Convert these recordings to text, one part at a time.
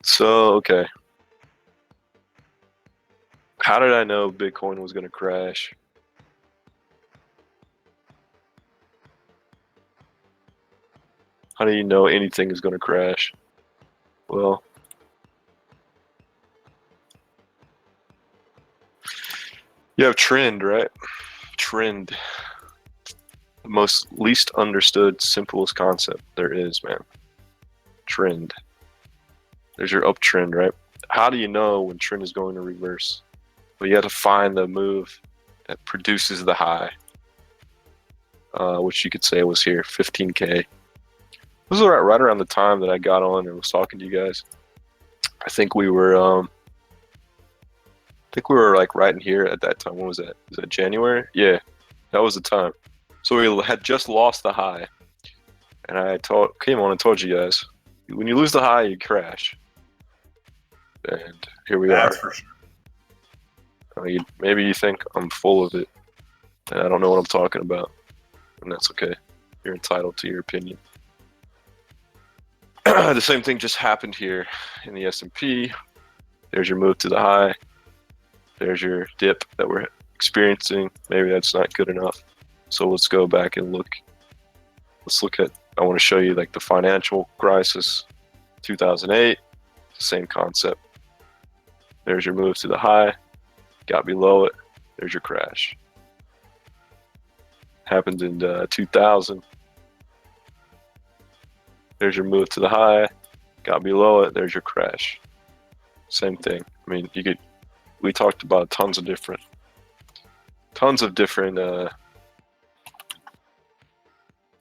So, okay. How did I know Bitcoin was going to crash? How do you know anything is going to crash? Well, you have trend, right? Trend. The most least understood, simplest concept there is, man. Trend. There's your uptrend, right? How do you know when trend is going to reverse? Well, you have to find the move that produces the high, which you could say was here, 15K. This was right around the time that I got on and was talking to you guys. I think we were like right in here at that time. When was that? Was that January? Yeah, that was the time. So we had just lost the high, and I came on and told you guys, when you lose the high, you crash. And here we are. That's for sure. Maybe you think I'm full of it, and I don't know what I'm talking about, and that's okay. You're entitled to your opinion. The same thing just happened here in the S&P. There's your move to the high. There's your dip that we're experiencing. Maybe that's not good enough. So let's go back and look. Let's look at, I want to show you like the financial crisis, 2008, same concept. There's your move to the high, got below it, there's your crash. Happened in 2000. There's your move to the high, got below it, there's your crash. Same thing. I mean, we talked about tons of different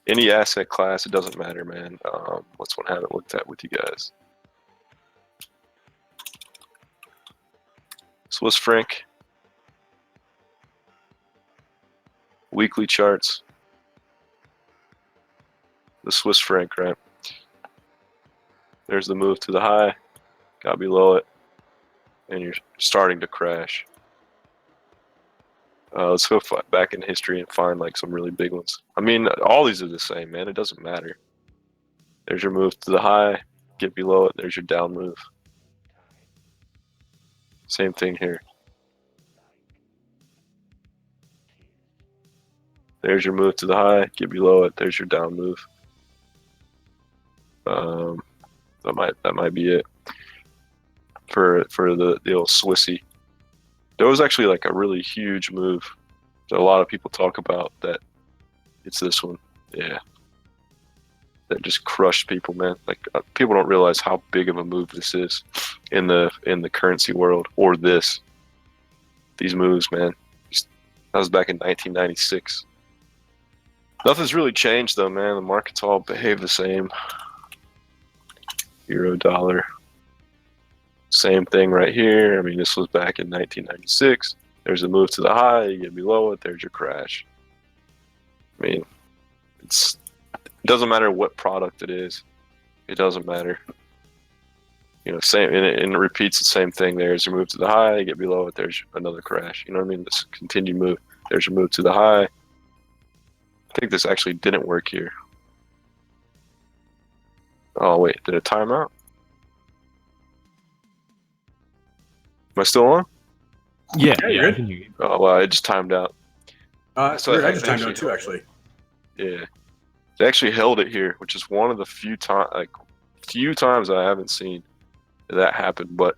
any asset class, it doesn't matter, man. What's one I haven't looked at with you guys? Swiss franc. Weekly charts. The Swiss franc, right? There's the move to the high, got below it, and you're starting to crash. Let's go back in history and find like some really big ones. I mean, all these are the same, man. It doesn't matter. There's your move to the high, get below it, there's your down move. Same thing here. There's your move to the high, get below it, there's your down move. That might be it for the old Swissy. There was actually like a really huge move that a lot of people talk about. That it's this one, yeah. That just crushed people, man. Like people don't realize how big of a move this is in the currency world, or these moves, man. That was back in 1996. Nothing's really changed though, man. The markets all behave the same. Euro, dollar. Same thing right here. I mean, this was back in 1996. There's a move to the high, you get below it, there's your crash. I mean, it doesn't matter what product it is. It doesn't matter. You know, same, and it repeats the same thing. There's your move to the high, you get below it, there's another crash. You know what I mean? This continued move. There's your move to the high. I think this actually didn't work here. Oh wait, did it time out? Am I still on? Yeah, you're I good. can hear you. Oh well, it just timed out. So I just timed out too, actually. Yeah, they actually held it here, which is one of the few times I haven't seen that happen. But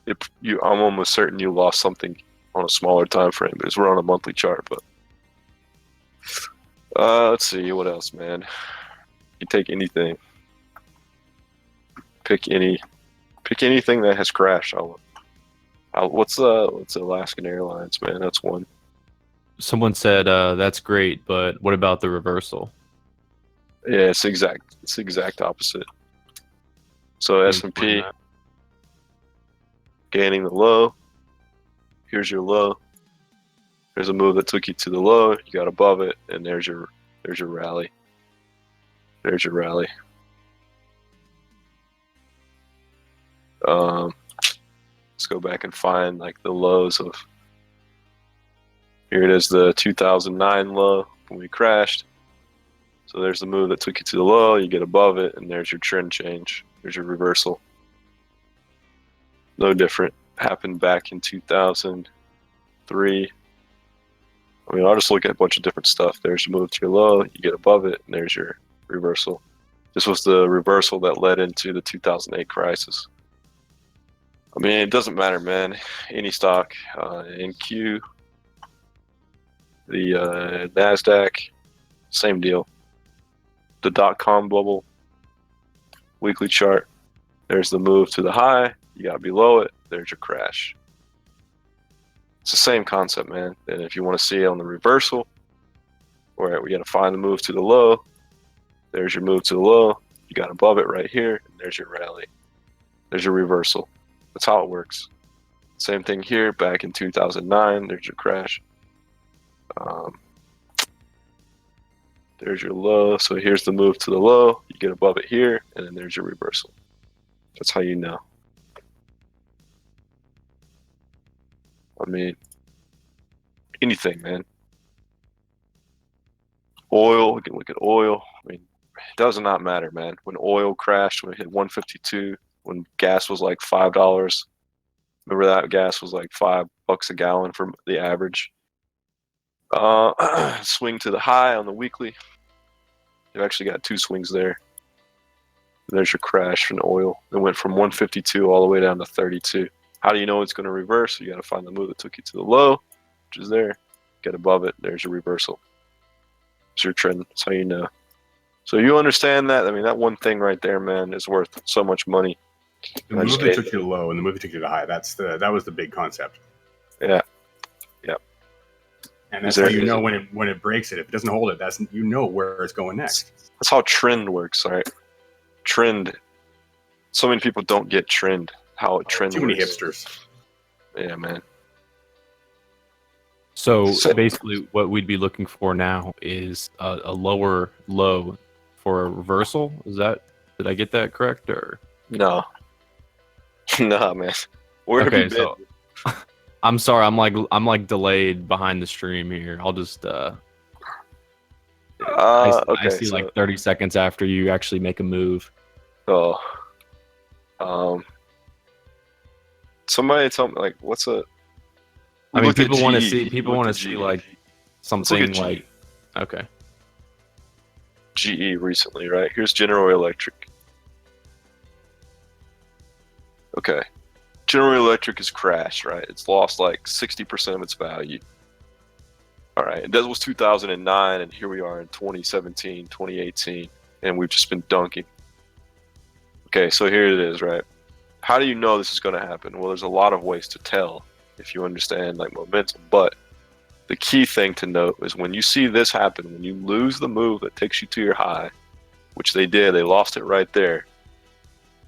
I'm almost certain you lost something on a smaller time frame because we're on a monthly chart. But let's see what else, man. You take anything. Pick anything that has crashed. What's Alaskan Airlines, man? That's one. Someone said that's great, but what about the reversal? Yeah, it's the exact opposite. So S&P gaining the low. Here's your low. There's a move that took you to the low. You got above it, and there's your rally. There's your rally. Let's go back and find like the lows of. Here it is, the 2009 low when we crashed. So there's the move that took you to the low. You get above it, and there's your trend change. There's your reversal. no different. Happened back in 2003. I mean, I'll just look at a bunch of different stuff. There's your move to your low, you get above it, and there's your reversal. This was the reversal that led into the 2008 crisis. I mean, it doesn't matter, man. Any stock, NQ, the NASDAQ, same deal. The .com bubble, weekly chart. There's the move to the high. You got below it. There's your crash. It's the same concept, man. And if you want to see it on the reversal, where we got to find the move to the low, there's your move to the low. You got above it right here, and there's your rally. There's your reversal. That's how it works. Same thing here. Back in 2009, there's your crash. There's your low. So here's the move to the low. You get above it here, and then there's your reversal. That's how you know. I mean, anything, man. Oil, we can look at oil. I mean, it does not matter, man. When oil crashed, when it hit 152, when gas was like $5, remember that gas was like $5 a gallon for the average. Swing to the high on the weekly. You actually got two swings there. There's your crash from oil. It went from 152 all the way down to 32. How do you know it's going to reverse? You got to find the move that took you to the low, which is there. Get above it. There's your reversal. It's your trend. That's how you know. So you understand that? I mean, that one thing right there, man, is worth so much money. The move that took you to low and the move that took you to high. That was the big concept. Yeah. Yeah. And that's how you know when it breaks it. If it doesn't hold it, that's you know where it's going next. That's how trend works, all right? Trend. So many people don't get trend. How a trend Too works. many hipsters. Yeah, man. So basically, what we'd be looking for now is a lower low for a reversal. Did I get that correct? Or no, nah, man. Where have you been? So I'm sorry. I'm like delayed behind the stream here. I'll just I see so, like 30 seconds after you actually make a move. Oh, somebody tell me like what's a. I mean, people want to see. People want to see like something like. Okay. GE recently, right? Here's General Electric. Okay. General Electric has crashed, right? It's lost like 60% of its value. All right. And that was 2009, and here we are in 2017, 2018, and we've just been dunking. Okay, so here it is, right? How do you know this is going to happen? Well, there's a lot of ways to tell if you understand like momentum, but the key thing to note is when you see this happen, when you lose the move that takes you to your high, which they did, they lost it right there.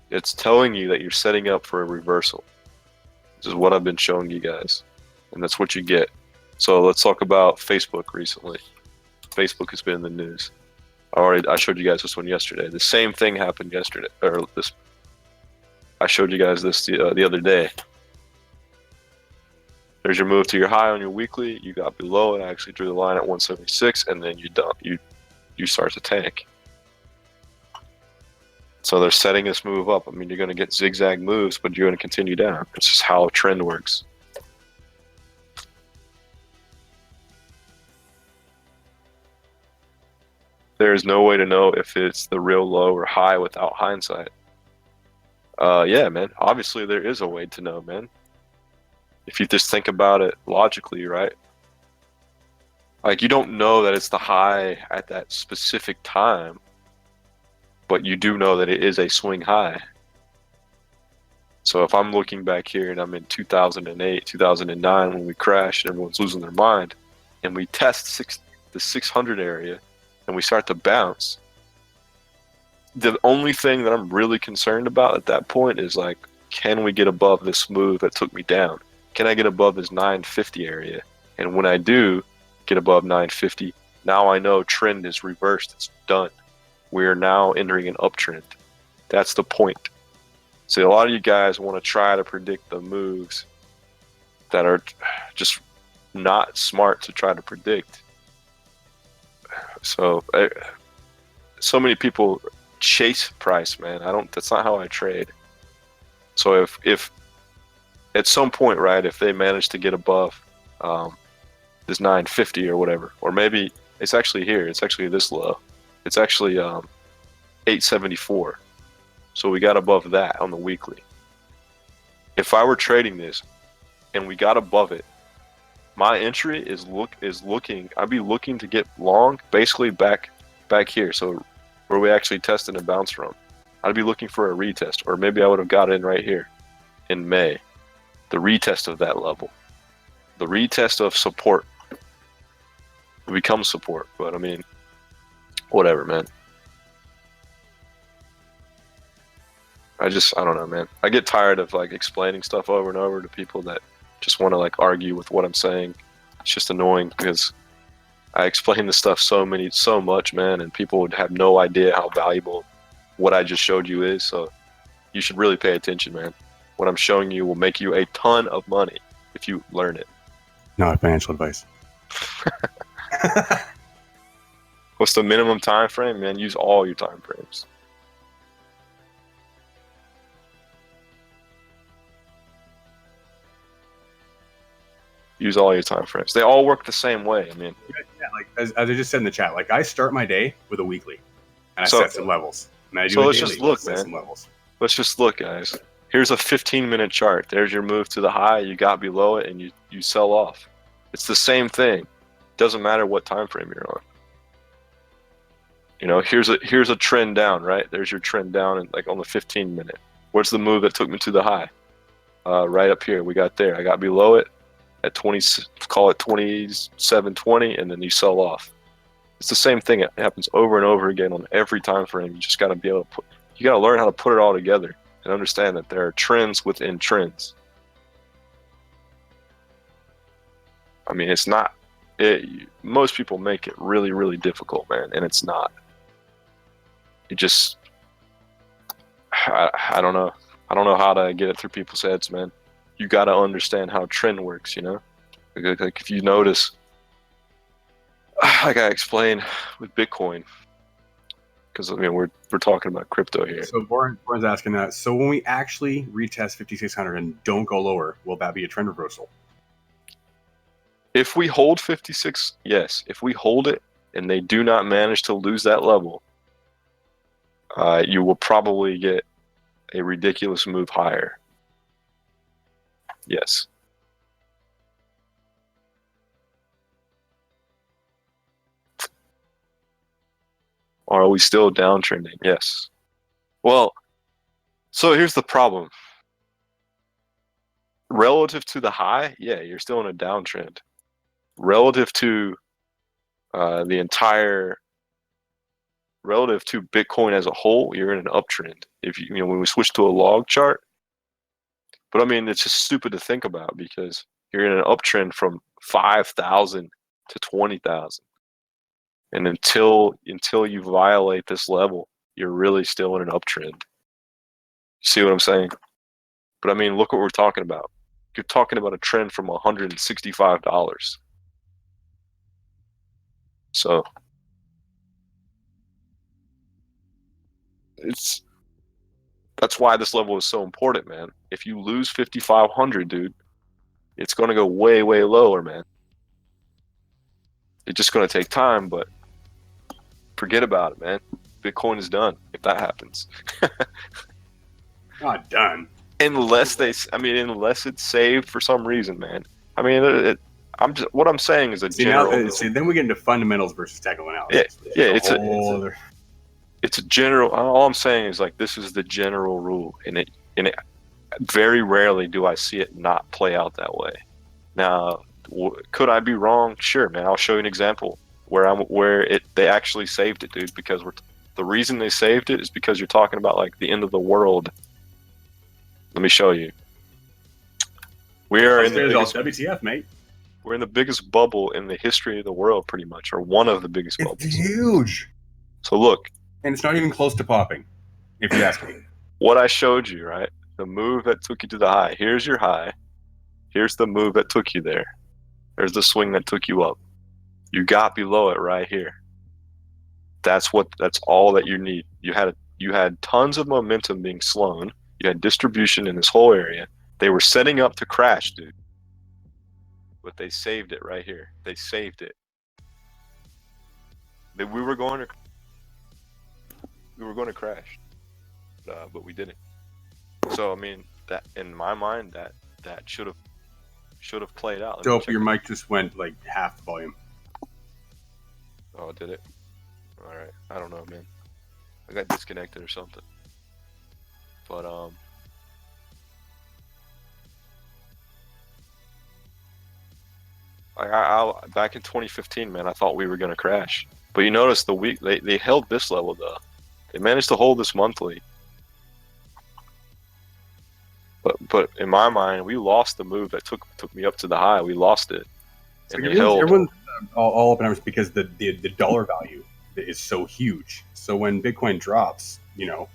It's telling you that you're setting up for a reversal. This is what I've been showing you guys, and that's what you get. So let's talk about Facebook recently. Facebook has been in the news. I showed you guys this one yesterday. The same thing happened yesterday, or this. I showed you guys this the other day. There's your move to your high on your weekly. You got below it. I actually drew the line at 176, and then you start to tank. So they're setting this move up. I mean, you're going to get zigzag moves, but you're going to continue down. It's just how a trend works. There is no way to know if it's the real low or high without hindsight. Yeah, man. Obviously, there is a way to know, man. If you just think about it logically, right? Like, you don't know that it's the high at that specific time, but you do know that it is a swing high. So if I'm looking back here and I'm in 2008, 2009 when we crashed and everyone's losing their mind, and we test the 600 area and we start to bounce, the only thing that I'm really concerned about at that point is like, can we get above this move that took me down? Can I get above this 950 area? And when I do get above 950, now I know trend is reversed. It's done. We are now entering an uptrend. That's the point. So a lot of you guys want to try to predict the moves that are just not smart to try to predict. So many people chase price, man. That's not how I trade. So if at some point, right, if they manage to get above this 950 or whatever, or maybe it's actually here, it's actually this low, it's actually 874. So we got above that on the weekly. If I were trading this and we got above it, my entry is looking. I'd be looking to get long, basically back here. So where we actually tested and bounced from, I'd be looking for a retest, or maybe I would have got in right here in May. The retest of that level, the retest of support, it becomes support. But I mean, whatever, man. I don't know, man. I get tired of like explaining stuff over and over to people that just want to like argue with what I'm saying. It's just annoying because I explain this stuff so much, man, and people would have no idea how valuable what I just showed you is. So you should really pay attention, man. What I'm showing you will make you a ton of money if you learn it. Not financial advice. What's the minimum time frame, man? Use all your time frames. Use all your time frames. They all work the same way. I mean, yeah, like as I just said in the chat, like I start my day with a weekly, and I set some levels. And I do so a let's daily, just look, set man. some levels. Let's just look, guys. Here's a 15-minute chart. There's your move to the high. You got below it, and you sell off. It's the same thing. Doesn't matter what time frame you're on. You know, here's a trend down, right? There's your trend down, and like on the 15-minute. Where's the move that took me to the high? Right up here. We got there. I got below it at 20. Call it 27.20, and then you sell off. It's the same thing. It happens over and over again on every time frame. You just got to be able to you got to learn how to put it all together and understand that there are trends within trends. I mean, it's not. Most people make it really, really difficult, man, and it's not. It just. I don't know. I don't know how to get it through people's heads, man. You got to understand how trend works, you know? Like if you notice, like I explained with Bitcoin, because I mean we're talking about crypto here. So Boren's asking that. So when we actually retest 5,600 and don't go lower, will that be a trend reversal? If we hold 56, yes. If we hold it and they do not manage to lose that level, you will probably get a ridiculous move higher. Yes. Are we still downtrending? Yes. Well, so here's the problem. Relative to the high, yeah, you're still in a downtrend. Relative to relative to Bitcoin as a whole, you're in an uptrend. If you know when we switch to a log chart, but I mean it's just stupid to think about because you're in an uptrend from 5,000 to 20,000. And until you violate this level, you're really still in an uptrend. See what I'm saying? But I mean, look what we're talking about. You're talking about a trend from $165. So that's why this level is so important, man. If you lose 5,500, dude, it's going to go way, way lower, man. It's just going to take time, but forget about it, man. Bitcoin is done if that happens. Not done. Unless it's saved for some reason, man. I mean, what I'm saying is a general. Then we get into fundamentals versus technical analysis. Yeah, it's a general. All I'm saying is like this is the general rule, and it very rarely do I see it not play out that way. Now, could I be wrong? Sure, man. I'll show you an example where they actually saved it, dude. Because the reason they saved it is because you're talking about like the end of the world. Let me show you. We are in the biggest, WTF, mate. We're in the biggest bubble in the history of the world, pretty much, or one of the biggest bubbles. It's huge. So look. And it's not even close to popping, if you ask me. What I showed you, right? The move that took you to the high. Here's your high. Here's the move that took you there. There's the swing that took you up. You got below it right here. That's all that you need. You had tons of momentum being slown. You had distribution in this whole area. They were setting up to crash, dude. But they saved it right here. They saved it. We were going to crash, but we didn't. So I mean, that in my mind, that should have played out. Dope, your mic just went like half the volume. Oh, did it? All right. I don't know, man. I got disconnected or something. But I back in 2015, man, I thought we were gonna crash. But you notice the week they held this level though. They managed to hold this monthly. But in my mind, we lost the move that took me up to the high. We lost it. So everyone's all up in arms because the dollar value is so huge. So when Bitcoin drops, you know,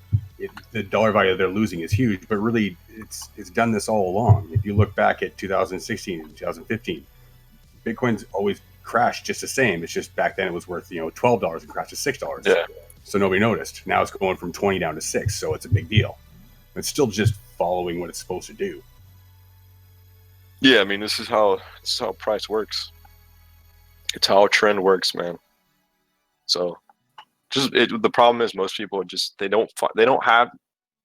the dollar value they're losing is huge. But really, it's done this all along. If you look back at 2016 and 2015, Bitcoin's always crashed just the same. It's just back then it was worth, you know, $12 and crashed to $6. Yeah. So nobody noticed. Now it's going from 20 down to 6, so it's a big deal. It's still just following what it's supposed to do. Yeah, I mean, this is how price works. It's how a trend works, man. So, the problem is most people are just they don't have.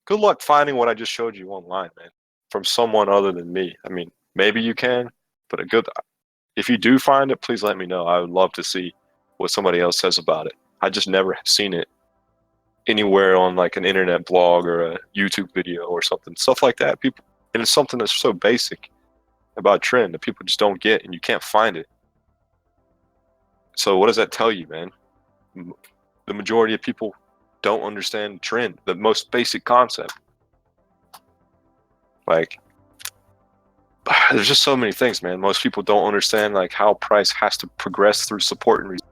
Good luck finding what I just showed you online, man, from someone other than me. I mean, maybe you can, but if you do find it, please let me know. I would love to see what somebody else says about it. I just never have seen it anywhere on like an internet blog or a YouTube video or something, stuff like that. People, and it's something that's so basic about trend that people just don't get, and you can't find it. So what does that tell you, man? The majority of people don't understand trend, the most basic concept. Like, there's just so many things, man. Most people don't understand like how price has to progress through support and resistance.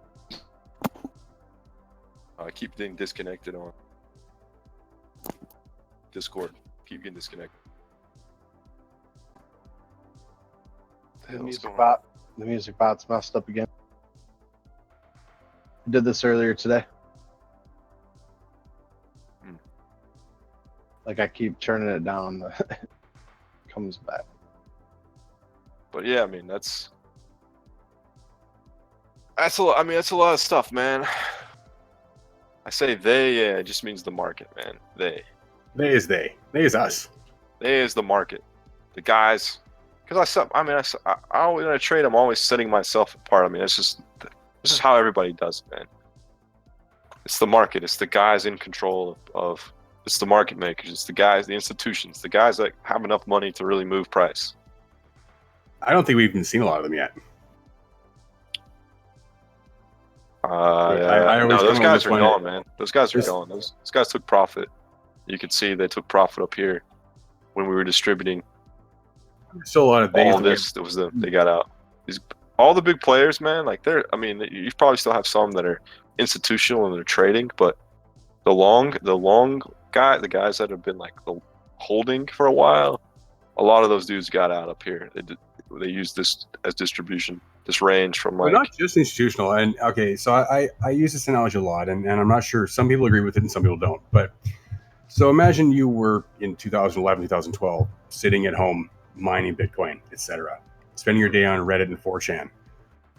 I keep getting disconnected on Discord. Keep getting disconnected. The music bot's messed up again. I did this earlier today. Like I keep turning it down, it comes back. But yeah, I mean that's a lot. I mean that's a lot of stuff, man. I say they, yeah, it just means the market, man. They is us. They is the market. The guys, because I always when I trade, I'm always setting myself apart. I mean, this is how everybody does it, man. It's the market. It's the guys in control of. It's the market makers. It's the guys, the institutions, the guys that have enough money to really move price. I don't think we've even seen a lot of them yet. No, those guys are gone, man. Those guys are gone. Those guys took profit. You could see they took profit up here when we were distributing. There's still a lot of things. All this, it was they got out. All the big players, man. Like you probably still have some that are institutional and they're trading, but the long the guys that have been like holding for a while, a lot of those dudes got out up here. They used this as distribution, this range from like. Well, not just institutional. And okay, so I use this analogy a lot, and I'm not sure some people agree with it and some people don't. But so imagine you were in 2011, 2012, sitting at home mining Bitcoin, etc., spending your day on Reddit and 4chan.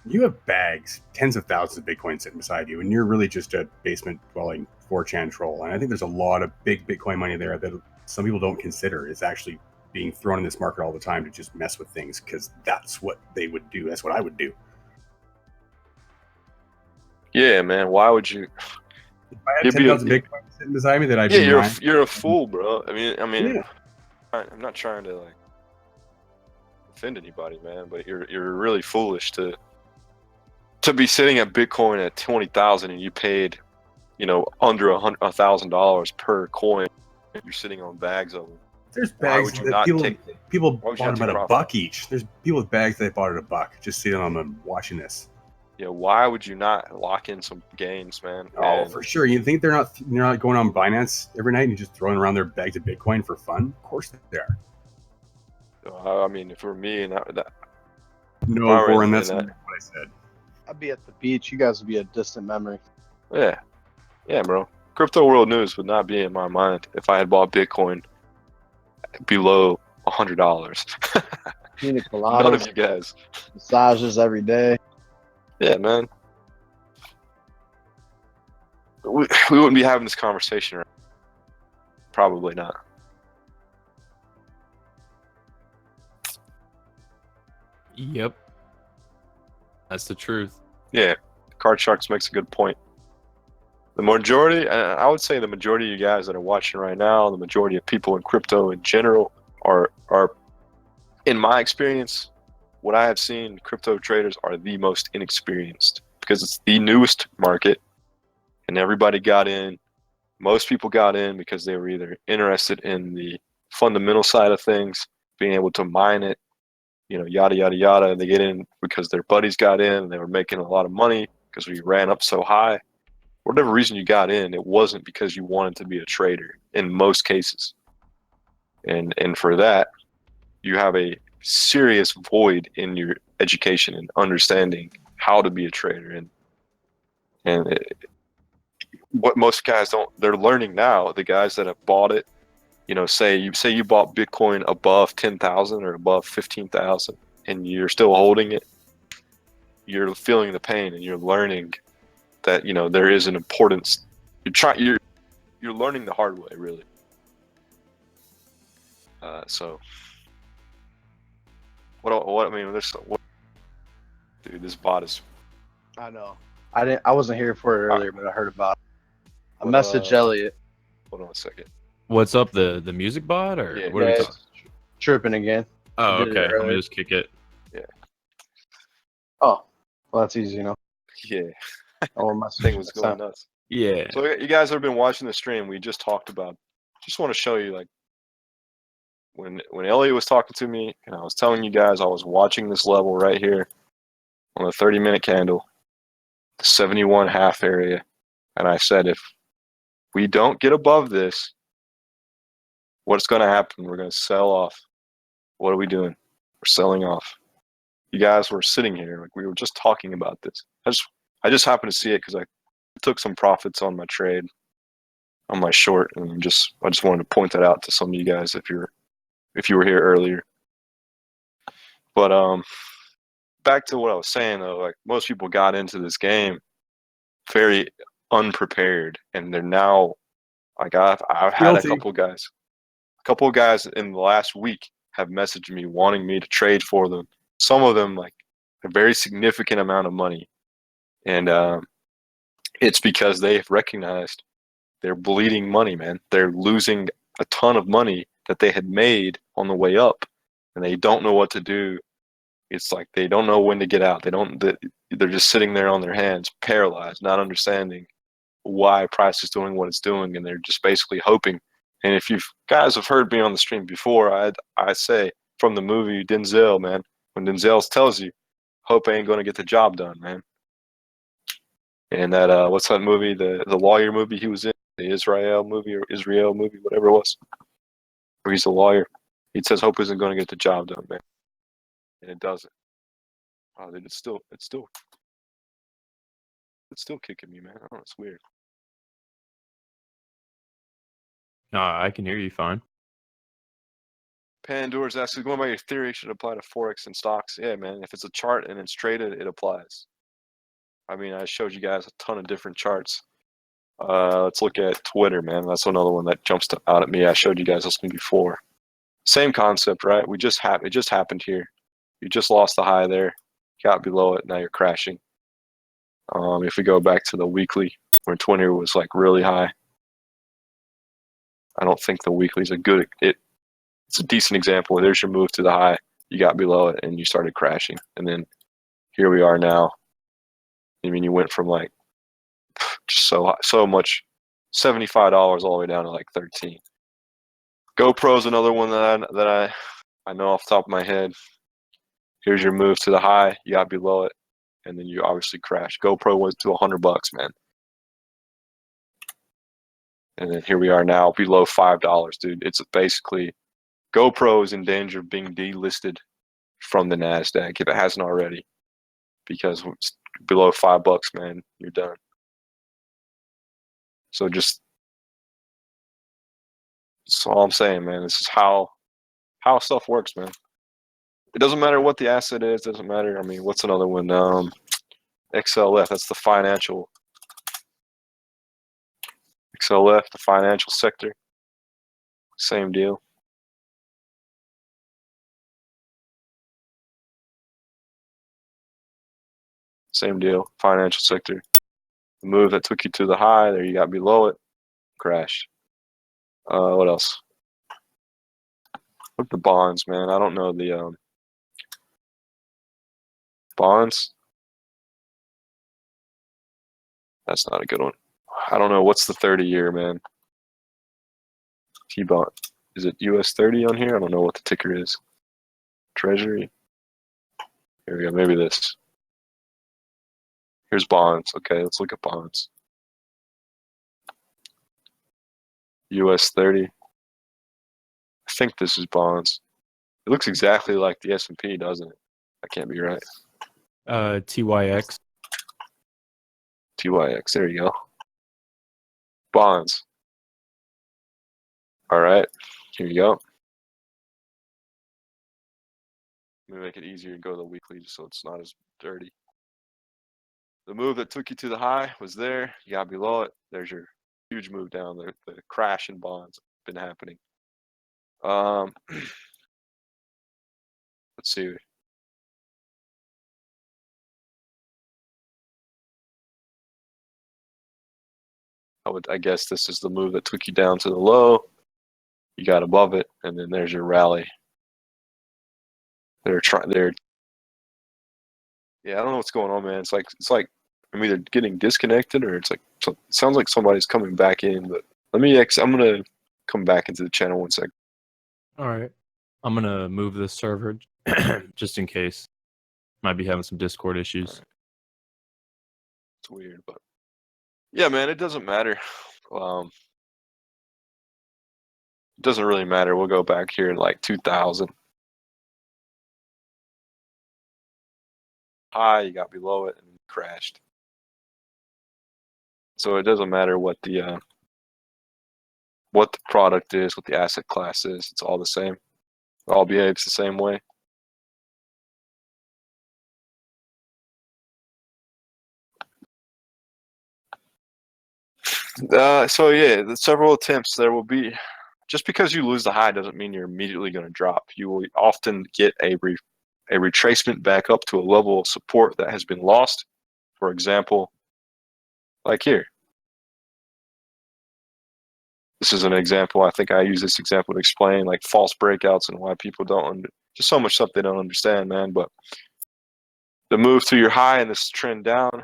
You have bags, tens of thousands of Bitcoin sitting beside you, and you're really just a basement-dwelling 4chan troll. And I think there's a lot of big Bitcoin money there that some people don't consider is actually being thrown in this market all the time to just mess with things because that's what they would do. That's what I would do. Yeah, man. Why would you? If I had 10,000 Bitcoin sitting beside me, that I'd be. Yeah, you're a fool, bro. I mean, yeah. I'm not trying to like offend anybody, man, but you're really foolish to be sitting at Bitcoin at 20,000 and you paid, you know, under $100,000 per coin. You're sitting on bags of them. There's bags that people bought them at $1 each. There's people with bags that bought at $1 just sitting on them watching this. Yeah, why would you not lock in some gains, man? Oh, for sure. You think they're not going on Binance every night and just throwing around their bags of Bitcoin for fun? Of course they are. I mean, if it were me and that. No, Warren, that's not what I said. I'd be at the beach. You guys would be a distant memory. Yeah, bro. Crypto world news would not be in my mind if I had bought Bitcoin below $100. Pina None of coladas, you guys. massages every day. Yeah, man. We wouldn't be having this conversation right? Probably not. Yep. That's the truth. Yeah, Card Sharks makes a good point. The majority, I would say the majority of you guys that are watching right now, the majority of people in crypto in general are in my experience, what I have seen, crypto traders are the most inexperienced because it's the newest market and everybody got in. Most people got in because they were either interested in the fundamental side of things, being able to mine it, yada, yada, yada. They get in because their buddies got in and they were making a lot of money because we ran up so high. Whatever reason you got in, it wasn't because you wanted to be a trader in most cases. And for that, you have a serious void in your education and understanding how to be a trader. And what most guys don't, they're learning now. The guys that have bought it, say you bought Bitcoin above 10,000 or above 15,000, and you're still holding it. You're feeling the pain, and you're learning that there is an importance. You're learning the hard way, really. So what I mean, dude, this bot is. I know. I wasn't here for it earlier, but I heard about it. I messaged Elliot. Hold on a second. What's up, the music bot, or Yeah, what are we Yeah, talking? it's tripping again. Oh, I did it okay. Let me earlier. just kick it. Oh, well, that's easy, Yeah, Oh, my thing was going nuts. Yeah. So you guys have been watching the stream. We just talked about. Just want to show you, like, when Elliot was talking to me, and I was telling you guys I was watching this level right here on the 30-minute candle, the 71 half area, and I said if we don't get above this, what's going to happen? We're going to sell off. What are we doing? We're selling off. You guys were sitting here, like we were just talking about this. I just happened to see it because I took some profits on my trade, on my short, and I just wanted to point that out to some of you guys if you were here earlier. But back to what I was saying though, like most people got into this game very unprepared, and they're now like I've had a couple of guys in the last week have messaged me wanting me to trade for them. Some of them like a very significant amount of money, and it's because they've recognized they're bleeding money, man. They're losing a ton of money that they had made on the way up, and they don't know what to do. It's like they don't know when to get out. They're just sitting there on their hands, paralyzed, not understanding why price is doing what it's doing, and they're just basically hoping. And if you guys have heard me on the stream before, I say from the movie Denzel, man, when Denzel tells you, hope ain't gonna get the job done, man. And that what's that movie? The lawyer movie he was in, the Israel movie, whatever it was, where he's a lawyer. He says hope isn't gonna get the job done, man, and it doesn't. Oh, dude, it's still kicking me, man. Oh, it's weird. No, I can hear you fine. Pandora's asking, going by your theory, should apply to Forex and stocks. Yeah, man. If it's a chart and it's traded, it applies. I mean, I showed you guys a ton of different charts. Let's look at Twitter, man. That's another one that jumps out at me. I showed you guys this one before. Same concept, right? It just happened here. You just lost the high there, got below it, now you're crashing. If we go back to the weekly, where Twitter was like really high, I don't think the weekly is a good. It's a decent example. There's your move to the high. You got below it and you started crashing. And then here we are now. I mean, you went from like just so much, $75 all the way down to like 13. GoPro's another one that I know off the top of my head. Here's your move to the high. You got below it, and then you obviously crashed. GoPro went to $100, man. And then here we are now below $5, dude. It's basically GoPro is in danger of being delisted from the NASDAQ if it hasn't already, because it's below $5, man, you're done. So that's all I'm saying, man. This is how how stuff works, man. It doesn't matter what the asset is. Doesn't matter. I mean, what's another one? XLF. That's the financial. XLF, the financial sector. Same deal. Same deal. Financial sector. The move that took you to the high, there you got below it, crashed. What else? Look at the bonds, man. I don't know the bonds. That's not a good one. I don't know. What's the 30-year, man? T-bond. Is it US 30 on here? I don't know what the ticker is. Treasury. Here we go. Maybe this. Here's bonds. Okay, let's look at bonds. US 30. I think this is bonds. It looks exactly like the S&P, doesn't it? That can't be right. TYX. TYX. There you go. Bonds. All right. Here you go. Let me make it easier to go to the weekly just so it's not as dirty. The move that took you to the high was there. You got below it. There's your huge move down. The crash in bonds been happening. Let's see. I guess this is the move that took you down to the low. You got above it, and then there's your rally. Yeah, I don't know what's going on, man. It's like I'm either getting disconnected or it's like it sounds like somebody's coming back in. But I'm gonna come back into the channel 1 second. All right. I'm gonna move this server just in case. Might be having some Discord issues. Right. It's weird, but yeah, man, it doesn't matter. It doesn't really matter. We'll go back here in like 2000. High, you got below it, and it crashed. So it doesn't matter what the product is, what the asset class is. It's all the same. It all behaves the same way. So yeah, the several attempts there will be. Just because you lose the high doesn't mean you're immediately going to drop. You will often get a retracement back up to a level of support that has been lost. For example, like here. This is an example. I think I use this example to explain like false breakouts and why people don't just so much stuff they don't understand, man. But the move to your high and this trend down,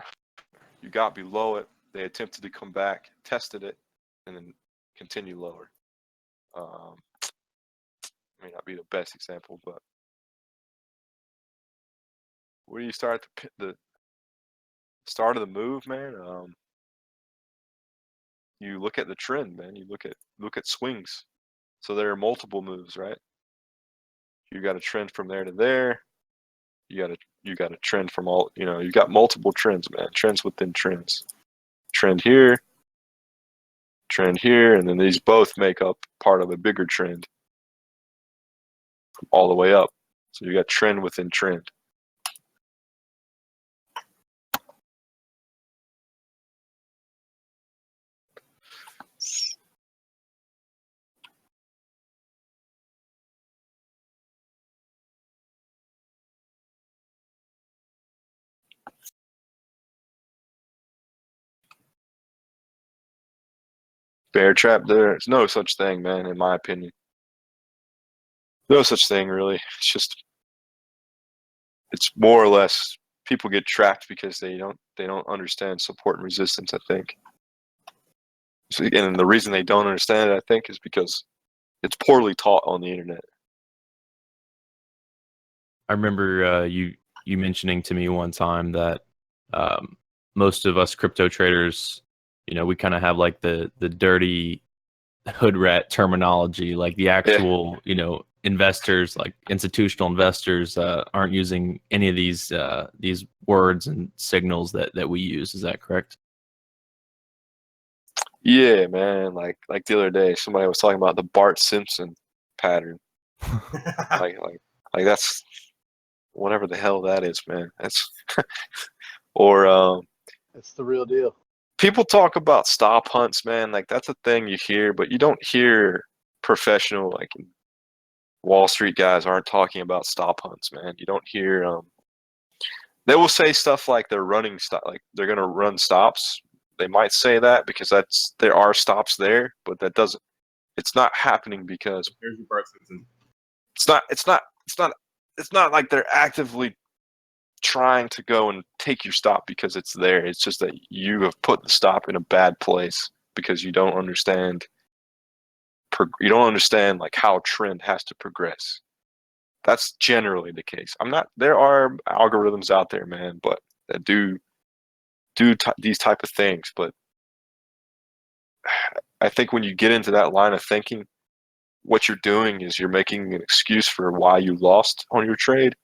you got below it. They attempted to come back, tested it, and then continue lower. May not be the best example, but where you start the start of the move, man. You look at the trend, man. You look at swings. So there are multiple moves, right? You got a trend from there to there. You got a trend from all. You got multiple trends, man. Trends within trends. Trend here, and then these both make up part of a bigger trend all the way up. So you got trend within trend. Bear trap, there's no such thing, man, in my opinion. No such thing, really. It's more or less people get trapped because they don't understand support and resistance, I think. So, and the reason they don't understand it, I think, is because it's poorly taught on the internet. I remember you mentioning to me one time that most of us crypto traders, we kind of have like the dirty hood rat terminology, like the actual, investors, like institutional investors, aren't using any of these words and signals that we use. Is that correct? Yeah, man. Like the other day, somebody was talking about the Bart Simpson pattern. like that's whatever the hell that is, man. That's or It's the real deal. people talk about stop hunts, man. Like that's a thing you hear, but you don't hear professional like Wall Street guys aren't talking about stop hunts, man. You don't hear they will say stuff like they're running stop, like they're gonna run stops. They might say that because there are stops there, but that doesn't. It's not happening because Here's your Bart Simpson. it's not like they're actively trying to go and take your stop because it's there. It's just that you have put the stop in a bad place because you don't understand. You don't understand like how a trend has to progress. That's generally the case. There are algorithms out there, man, but that do these type of things. But I think when you get into that line of thinking, what you're doing is you're making an excuse for why you lost on your trade.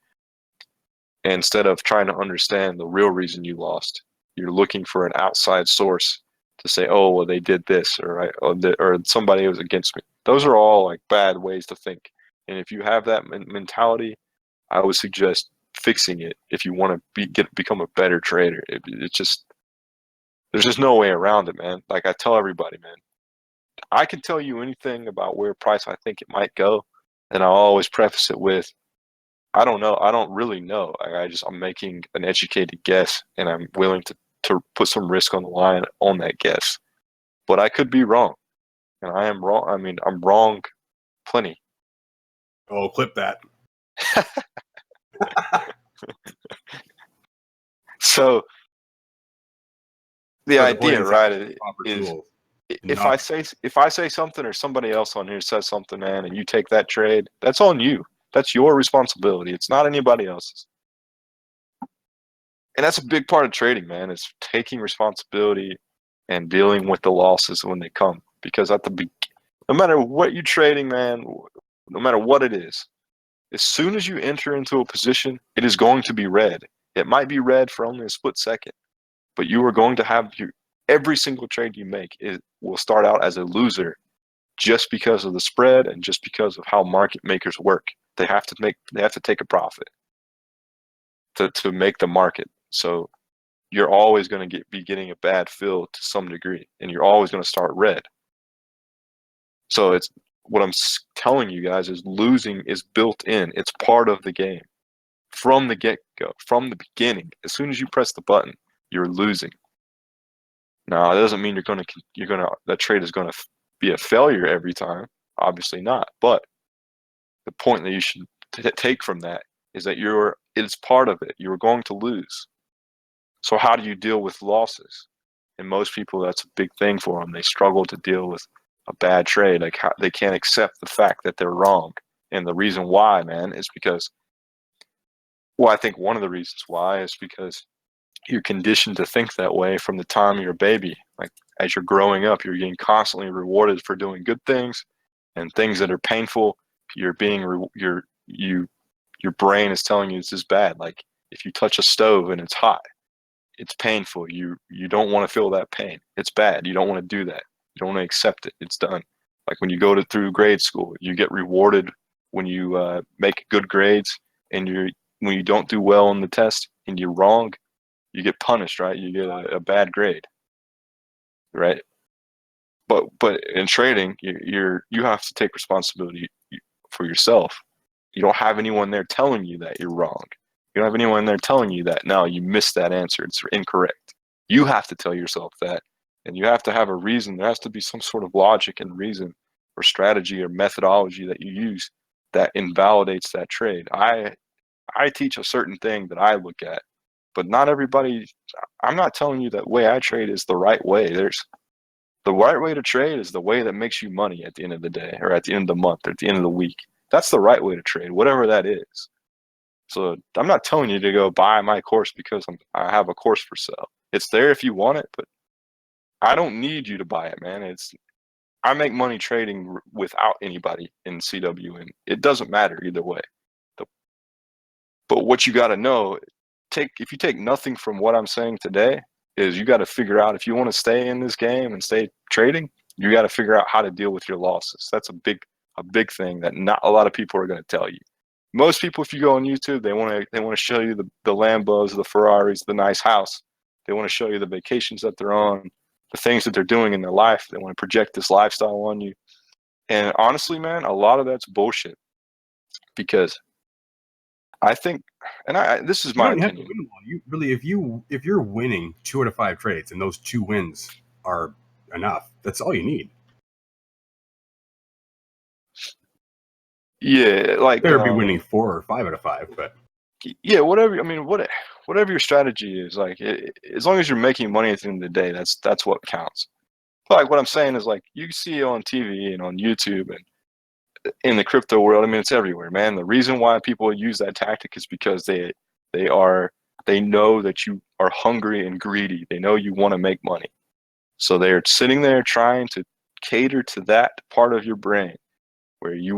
And instead of trying to understand the real reason you lost, you're looking for an outside source to say, oh, well, they did this, or somebody was against me. Those are all like bad ways to think. And if you have that mentality, I would suggest fixing it if you want to become a better trader. It's just there's just no way around it, man. Like I tell everybody, man, I can tell you anything about where price I think it might go, and I'll always preface it with, I don't know. I don't really know. I'm making an educated guess, and I'm willing to put some risk on the line on that guess. But I could be wrong, and I am wrong. I mean, I'm wrong plenty. Oh, clip that. So the Or the idea, point right, proper is tools. if I say something or somebody else on here says something, man, and you take that trade, that's on you. That's your responsibility. It's not anybody else's. And that's a big part of trading, man, is taking responsibility and dealing with the losses when they come. Because no matter what you're trading, man, no matter what it is, as soon as you enter into a position, it is going to be red. It might be red for only a split second, but you are going to have every single trade you make will start out as a loser just because of the spread and just because of how market makers work. They have to take a profit to make the market. So you're always going to be getting a bad fill to some degree, and you're always going to start red. So it's what I'm telling you guys is losing is built in. It's part of the game from the get-go, from the beginning. As soon as you press the button, you're losing. Now, that doesn't mean that trade is going to be a failure every time. Obviously not. But the point that you should take from that is that it's part of it. You're going to lose. So how do you deal with losses? And most people, that's a big thing for them. They struggle to deal with a bad trade. Like they can't accept the fact that they're wrong. And the reason why, man, is because, well, I think one of the reasons why is because you're conditioned to think that way from the time you're a baby. Like as you're growing up, you're getting constantly rewarded for doing good things, and things that are painful, your brain is telling you this is bad. Like if you touch a stove and it's hot, it's painful. You don't want to feel that pain. It's bad. You don't want to do that. You don't want to accept it. It's done. Like when you go through grade school, you get rewarded when you make good grades, and when you don't do well on the test and you're wrong, you get punished, right? You get a bad grade, right? But in trading, you have to take responsibility for yourself. You don't have anyone there telling you that you're wrong. You don't have anyone there telling you that, no, you missed that answer. It's incorrect. You have to tell yourself that. And you have to have a reason. There has to be some sort of logic and reason or strategy or methodology that you use that invalidates that trade. I teach a certain thing that I look at, but not everybody. I'm not telling you that way I trade is the right way. The right way to trade is the way that makes you money at the end of the day, or at the end of the month, or at the end of the week. That's the right way to trade, whatever that is. So I'm not telling you to go buy my course because I have a course for sale. It's there if you want it, but I don't need you to buy it, man. I make money trading without anybody in CW, and it doesn't matter either way. But what you got to know, if you take nothing from what I'm saying today, is you got to figure out if you want to stay in this game and stay trading, you got to figure out how to deal with your losses. That's a big a big thing that not a lot of people are going to tell you. Most people, if you go on YouTube, they want to show you the Lambos, the Ferraris, the nice house. They want to show you the vacations that they're on, the things that they're doing in their life. They want to project this lifestyle on you. And honestly, man, a lot of that's bullshit. Because I think, and this is You my don't have to opinion. win one. You really, if you're winning 2 out of 5 trades, and those 2 wins are enough, that's all you need. Yeah, like Better be winning 4 or 5 out of 5, but yeah, whatever. I mean, whatever your strategy is, like as long as you're making money at the end of the day, that's what counts. But like what I'm saying is, like, you see it on TV and on YouTube and in the crypto world. I mean, it's everywhere, man. The reason why people use that tactic is because they know that you are hungry and greedy. They know you want to make money, so they're sitting there trying to cater to that part of your brain where you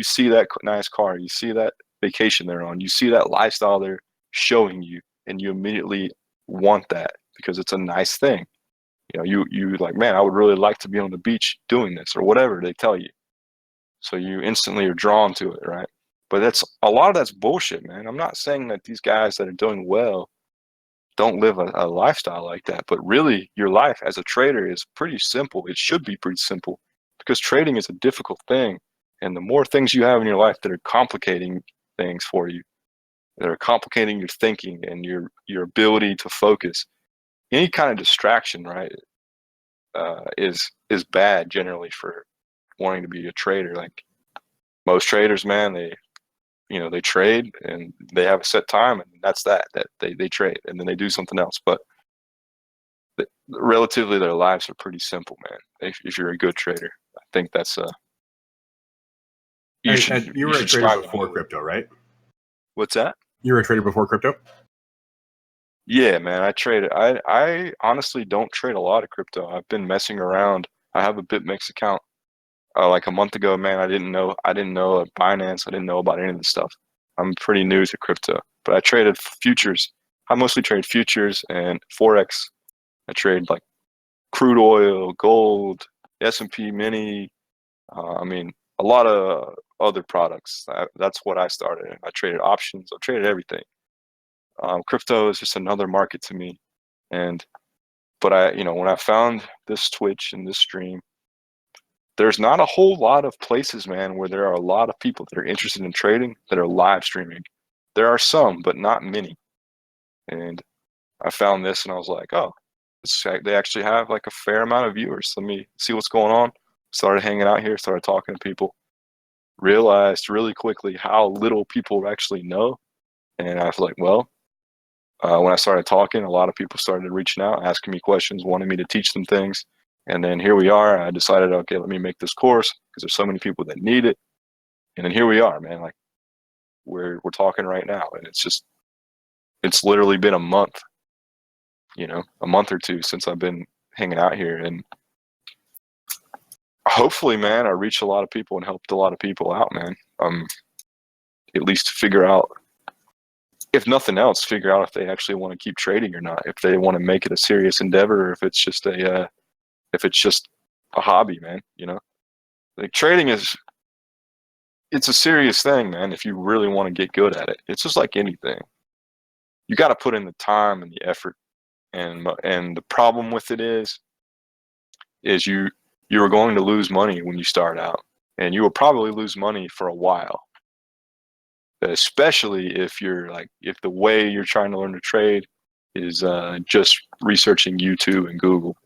see that nice car, you see that vacation they're on, you see that lifestyle they're showing you, and you immediately want that because it's a nice thing. You know, you like, man, I would really like to be on the beach doing this or whatever they tell you. So you instantly are drawn to it, right? But that's a lot of that's bullshit, man. I'm not saying that these guys that are doing well don't live a lifestyle like that, but really your life as a trader is pretty simple. It should be pretty simple because trading is a difficult thing. And the more things you have in your life that are complicating things for you, that are complicating your thinking and your ability to focus, any kind of distraction, right, is bad generally for wanting to be a trader. Like most traders, man, they trade and they have a set time, and that's that they trade, and then they do something else. But relatively, their lives are pretty simple, man. If you're a good trader, I think that's you you were a trader strive to before do it. crypto, right? What's that? You were a trader before crypto? Yeah, man, I traded. I honestly don't trade a lot of crypto. I've been messing around. I have a BitMEX account. Like a month ago, man, I didn't know Binance. I didn't know about any of this stuff. I'm pretty new to crypto, but I traded futures. I mostly trade futures and forex. I trade like crude oil, gold, S&P mini. I mean, a lot of other products. That's what I started. I traded options. I traded everything. Crypto is just another market to me. But when I found this Twitch and this stream, there's not a whole lot of places, man, where there are a lot of people that are interested in trading that are live streaming. There are some, but not many. And I found this and I was like, oh, they actually have like a fair amount of viewers. Let me see what's going on. Started hanging out here, started talking to people, realized really quickly how little people actually know. And I was like, well, when I started talking, a lot of people started reaching out, asking me questions, wanting me to teach them things. And then here we are. I decided, okay, let me make this course because there's so many people that need it. And then here we are, man. Like we're talking right now, and it's literally been a month, a month or two since I've been hanging out here, and hopefully, man, I reached a lot of people and helped a lot of people out, man. At least figure out, if nothing else, figure out if they actually want to keep trading or not, if they want to make it a serious endeavor, or if it's just a hobby, man. Like trading it's a serious thing, man. If you really want to get good at it, it's just like anything. You got to put in the time and the effort, and the problem with it is you are going to lose money when you start out, and you will probably lose money for a while. Especially if the way you're trying to learn to trade is just researching YouTube and Google.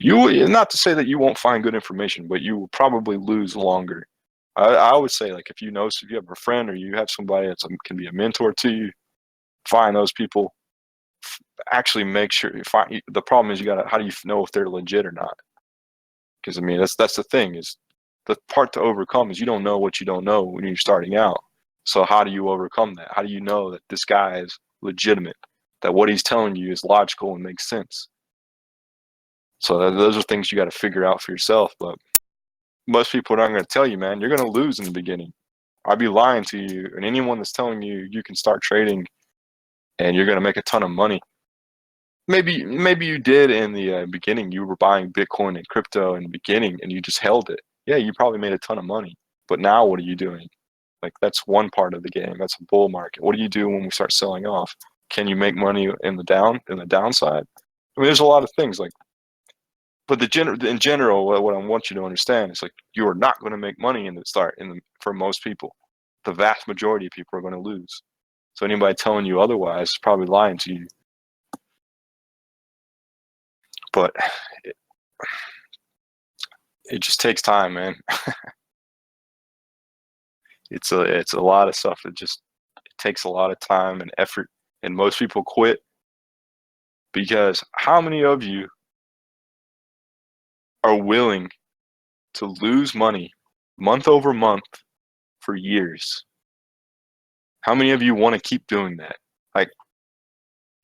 Not to say that you won't find good information, but you will probably lose longer. I would say, like, if you have a friend or you have somebody that can be a mentor to you, find those people. Actually, make sure you find. The problem is how do you know if they're legit or not? Because I mean, that's the thing, is the part to overcome is you don't know what you don't know when you're starting out. So how do you overcome that? How do you know that this guy is legitimate? That what he's telling you is logical and makes sense? So those are things you got to figure out for yourself. But most people aren't going to tell you, man. You're going to lose in the beginning. I'd be lying to you, and anyone that's telling you you can start trading and you're going to make a ton of money. Maybe you did in the beginning. You were buying Bitcoin and crypto in the beginning, and you just held it. yeah, you probably made a ton of money, but now what are you doing? Like, that's one part of the game. That's a bull market. What do you do when we start selling off? Can you make money in the downside? I mean, there's a lot of things like, but in general, what I want you to understand is like, you are not going to make money in the start. For most people, the vast majority of people are going to lose. So anybody telling you otherwise is probably lying to you. But it just takes time, man. It's a lot of stuff. It takes a lot of time and effort, and most people quit because how many of you are willing to lose money month over month for years? How many of you want to keep doing that? Like,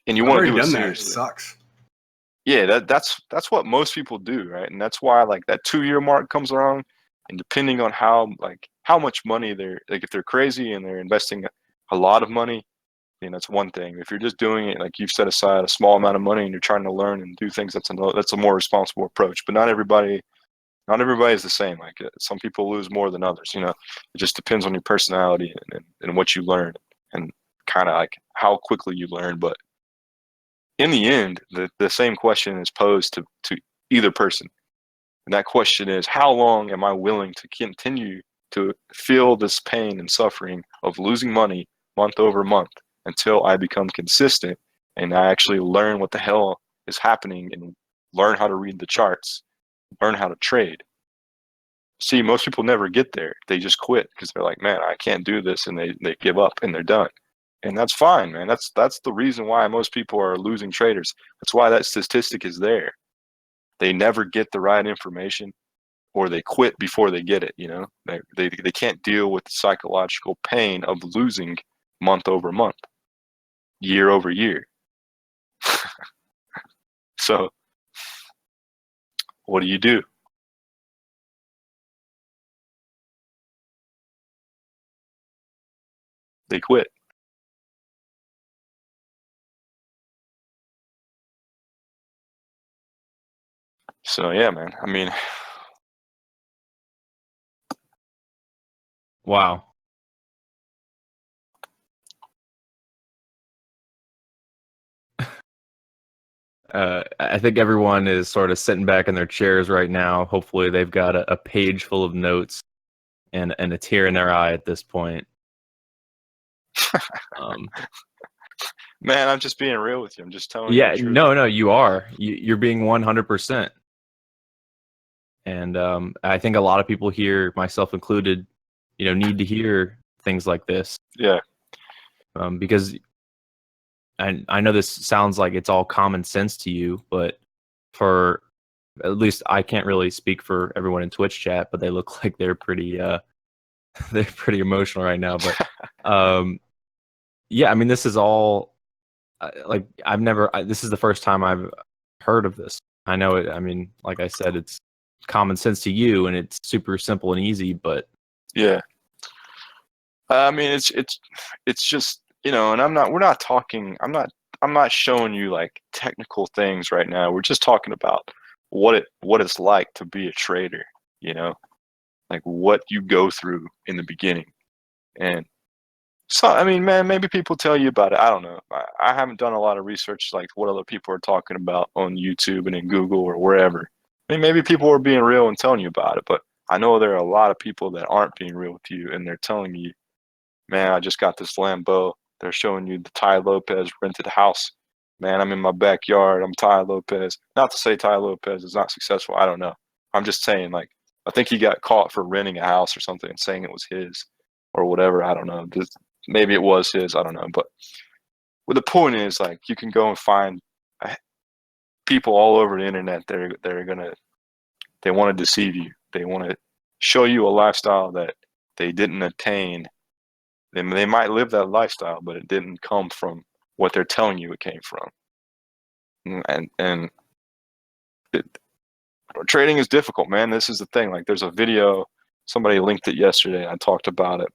and you want to do it seriously? It sucks. Yeah, that's what most people do, right? And that's why like that 2-year mark comes around, and depending on how much money they're like, if they're crazy and they're investing a lot of money, then that's one thing. If you're just doing it like you've set aside a small amount of money and you're trying to learn and do things, that's a more responsible approach. But not everybody is the same. Like some people lose more than others. You know, it just depends on your personality and what you learn and kind of like how quickly you learn. But in the end, the same question is posed to either person. And that question is, how long am I willing to continue to feel this pain and suffering of losing money month over month until I become consistent and I actually learn what the hell is happening and learn how to read the charts, learn how to trade? See, most people never get there. They just quit because they're like, man, I can't do this. And they give up and they're done. And that's fine, man. That's the reason why most people are losing traders. That's why that statistic is there. They never get the right information, or they quit before they get it. You know, they can't deal with the psychological pain of losing month over month, year over year. So what do? They quit. So yeah, man. I mean, Wow. I think everyone is sort of sitting back in their chairs right now. Hopefully, they've got a page full of notes and a tear in their eye at this point. man, I'm just being real with you. I'm just telling you Yeah, the truth. no, you are. You're being 100%. And I think a lot of people here, myself included, need to hear things like this. Yeah. Because I know this sounds like it's all common sense to you, but for at least I can't really speak for everyone in Twitch chat, but they look like they're pretty they're pretty emotional right now. But yeah, I mean, this is all like this is the first time I've heard of this. I know it. I mean, like I said, it's common sense to you, and it's super simple and easy. But yeah, I mean, it's just, and we're not talking. I'm not showing you like technical things right now. We're just talking about what it's like to be a trader. Like what you go through in the beginning. And so, I mean, man, maybe people tell you about it. I don't know. I haven't done a lot of research like what other people are talking about on YouTube and in Google or wherever. I mean, maybe people are being real and telling you about it, but I know there are a lot of people that aren't being real with you, and they're telling you, man, I just got this Lambo. They're showing you the Ty Lopez rented house. Man, I'm in my backyard. I'm Ty Lopez. Not to say Ty Lopez is not successful. I don't know. I'm just saying, like, I think he got caught for renting a house or something and saying it was his or whatever. I don't know. Maybe it was his. I don't know. But the point is, like, you can go and find people all over the internet that they want to deceive you. They want to show you a lifestyle that they didn't attain. They might live that lifestyle, but it didn't come from what they're telling you it came from. And trading is difficult, man. This is the thing. Like, there's a video, somebody linked it yesterday. I talked about it,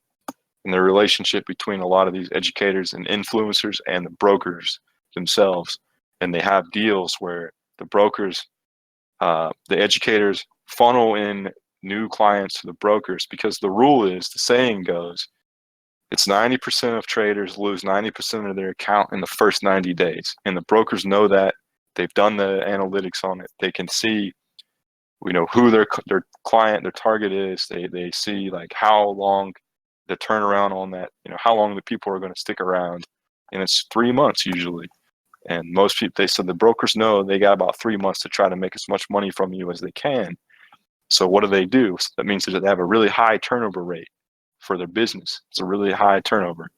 and the relationship between a lot of these educators and influencers and the brokers themselves. And they have deals where the brokers, the educators funnel in new clients to the brokers, because the rule is, the saying goes, it's 90% of traders lose 90% of their account in the first 90 days. And the brokers know that. They've done the analytics on it. They can see, who their client, their target is. They see like how long the turnaround on that, how long the people are going to stick around. And it's 3 months usually. And most people, they said the brokers know they got about 3 months to try to make as much money from you as they can. So what do? So that means that they have a really high turnover rate for their business. It's a really high turnover.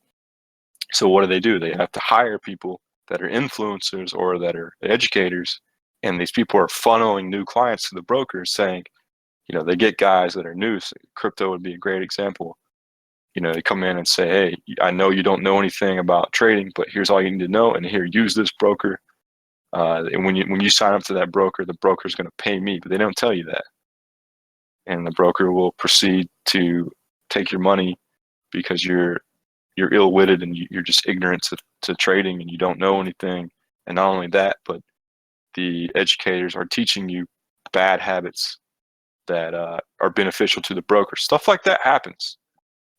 So what do? They have to hire people that are influencers or that are educators. And these people are funneling new clients to the brokers saying, they get guys that are new. So crypto would be a great example. They come in and say, hey, I know you don't know anything about trading, but here's all you need to know. And here, use this broker. And when you sign up to that broker, the broker's going to pay me, but they don't tell you that. And the broker will proceed to take your money because you're ill-witted and you're just ignorant to trading and you don't know anything. And not only that, but the educators are teaching you bad habits that are beneficial to the broker. Stuff like that happens.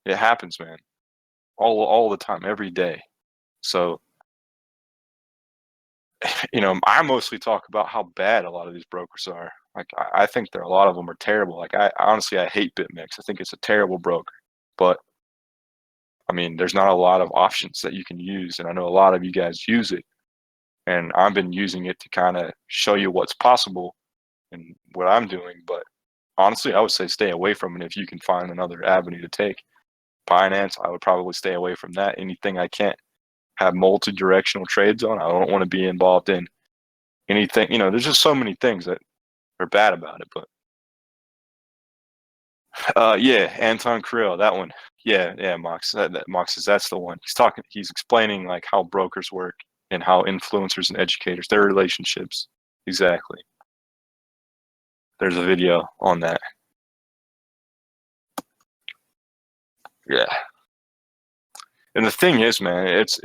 It happens, man, all the time, every day. So, I mostly talk about how bad a lot of these brokers are. Like, I think a lot of them are terrible. Like, I honestly hate BitMEX. I think it's a terrible broker. But I mean, there's not a lot of options that you can use, and I know a lot of you guys use it, and I've been using it to kind of show you what's possible and what I'm doing. But honestly, I would say stay away from it if you can find another avenue to take. Binance, I would probably stay away from that. Anything I can't have multi-directional trades on, I don't want to be involved in anything. There's just so many things that are bad about it. But yeah, Anton Krill, that one. Yeah, Mox. Mox says that's the one. He's explaining like how brokers work and how influencers and educators, their relationships. Exactly. There's a video on that. Yeah. And the thing is, man, it's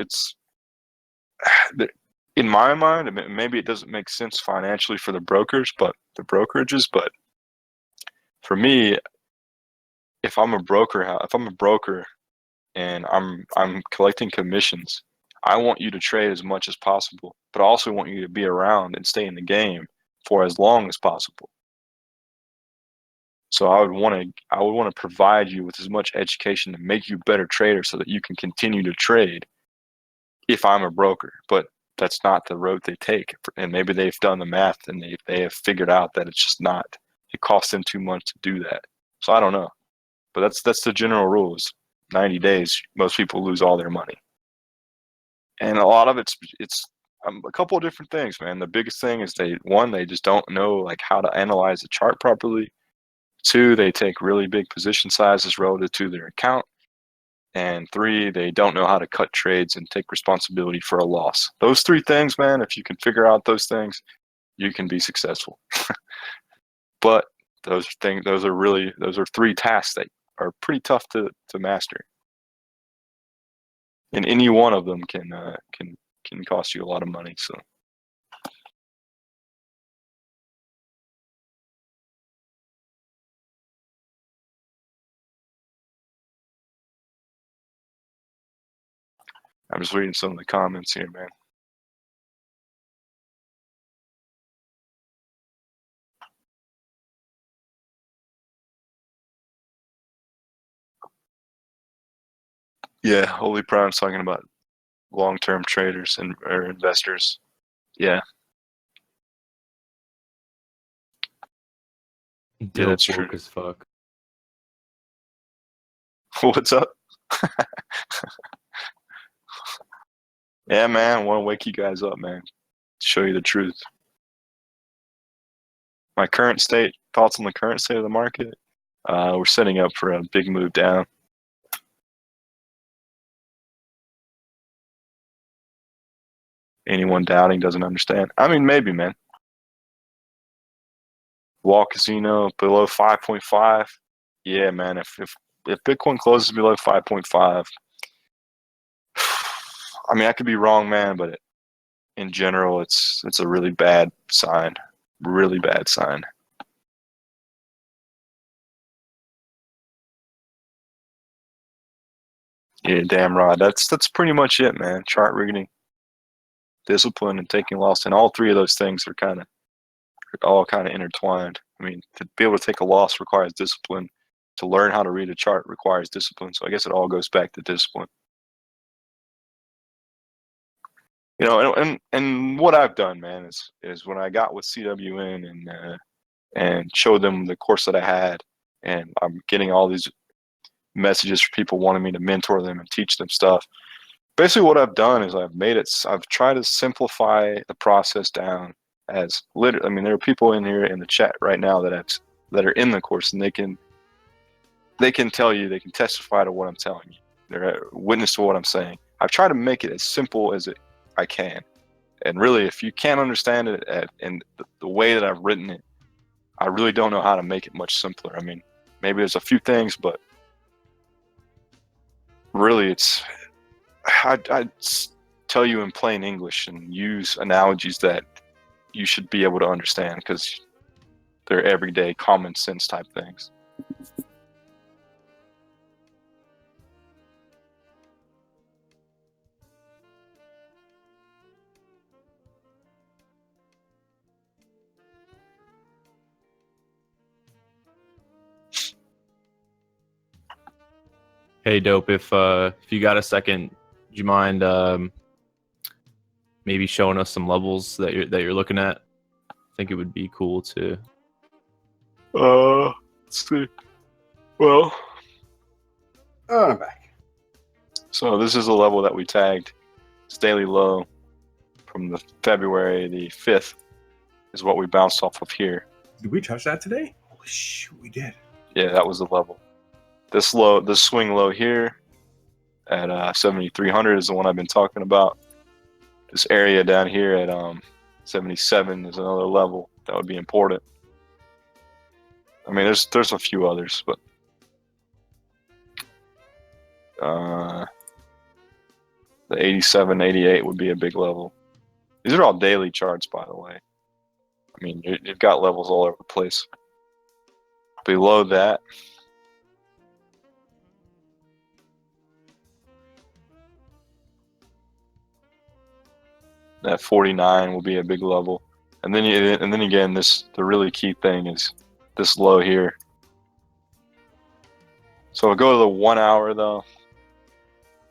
in my mind, maybe it doesn't make sense financially for the brokerages, but for me, if I'm a broker and I'm collecting commissions, I want you to trade as much as possible, but I also want you to be around and stay in the game for as long as possible. So I would want to provide you with as much education to make you a better trader so that you can continue to trade if I'm a broker. But that's not the road they take. And maybe they've done the math and they have figured out that it's just not, it costs them too much to do that. So I don't know. But that's the general rules. 90 days, most people lose all their money. And a lot of it's a couple of different things, man. The biggest thing is they just don't know like how to analyze the chart properly. 2, they take really big position sizes relative to their account. And 3, they don't know how to cut trades and take responsibility for a loss. Those 3 things, man, if you can figure out those things, you can be successful. But those are 3 tasks that are pretty tough to master. And any one of them can cost you a lot of money. So I'm just reading some of the comments here, man. Yeah, Holy Prime's talking about long-term traders or investors. Yeah. Yeah, that's true. As fuck. What's up? Yeah, man, I want to wake you guys up, man. Show you the truth. My current state, thoughts on the current state of the market. We're setting up for a big move down. Anyone doubting doesn't understand. I mean, maybe, man. Wall Casino below 5.5. Yeah, man. If Bitcoin closes below 5.5, I mean, I could be wrong, man, but in general, it's a really bad sign. Really bad sign. Yeah, damn right. That's pretty much it, man. Chart rigging, discipline, and taking loss, and all three of those things are all kind of intertwined. I mean, to be able to take a loss requires discipline. To learn how to read a chart requires discipline. So I guess it all goes back to discipline. You know, and what I've done, man, is when I got with CWN and showed them the course that I had, and I'm getting all these messages from people wanting me to mentor them and teach them stuff. Basically, what I've done is I've tried to simplify the process down as literally. I mean, there are people in here in the chat right now that are in the course, and they can tell you, they can testify to what I'm telling you. They're a witness to what I'm saying. I've tried to make it as simple as I can. And really, if you can't understand it in the way that I've written it, I really don't know how to make it much simpler. I mean, maybe there's a few things, but really, I'd tell you in plain English and use analogies that you should be able to understand because they're everyday common sense type things. Hey, Dope, if you got a second, do you mind maybe showing us some levels that you're looking at? I think it would be cool to. Let's see. Well, Oh, I'm back. so this is a level that we tagged. It's daily low from the February the 5th is what we bounced off of here. Did we touch that today? Holy shoot, we did. Yeah, that was the level. This swing low here at 7,300 is the one I've been talking about. This area down here at 77 is another level that would be important. I mean, there's a few others, but the 87, 88 would be a big level. These are all daily charts, by the way. I mean, you've got levels all over the place. Below that, that 49 will be a big level, and then again, the really key thing is this low here. So we'll go to the 1 hour though.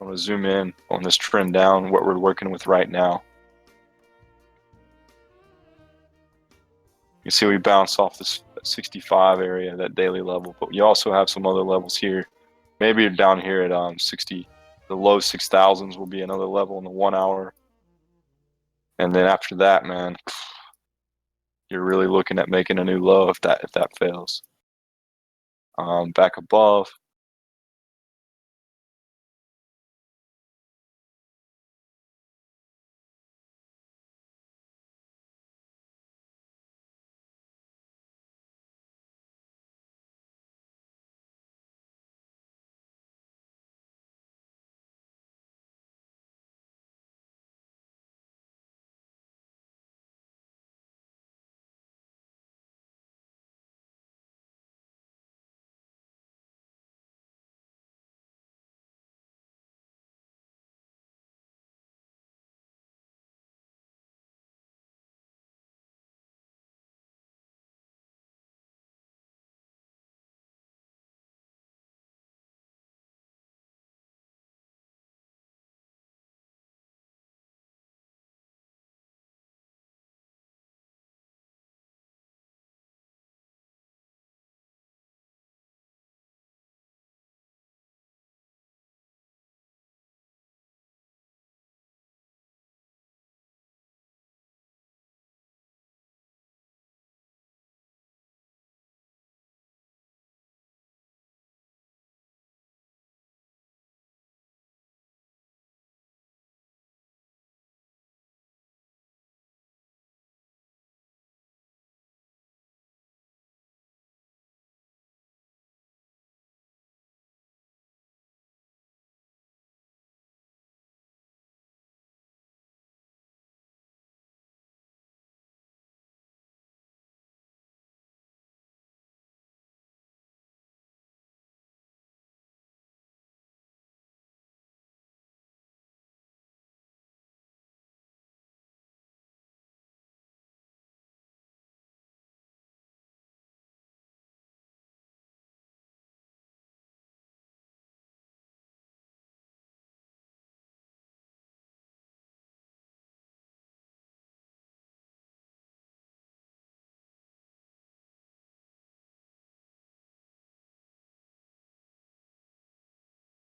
I'm gonna zoom in on this trend down, what we're working with right now. You see we bounce off this 65 area, that daily level, but you also have some other levels here. Maybe down here at 60, the low 6,000s will be another level in the 1 hour. And then after that, man, you're really looking at making a new low if that fails. Back above,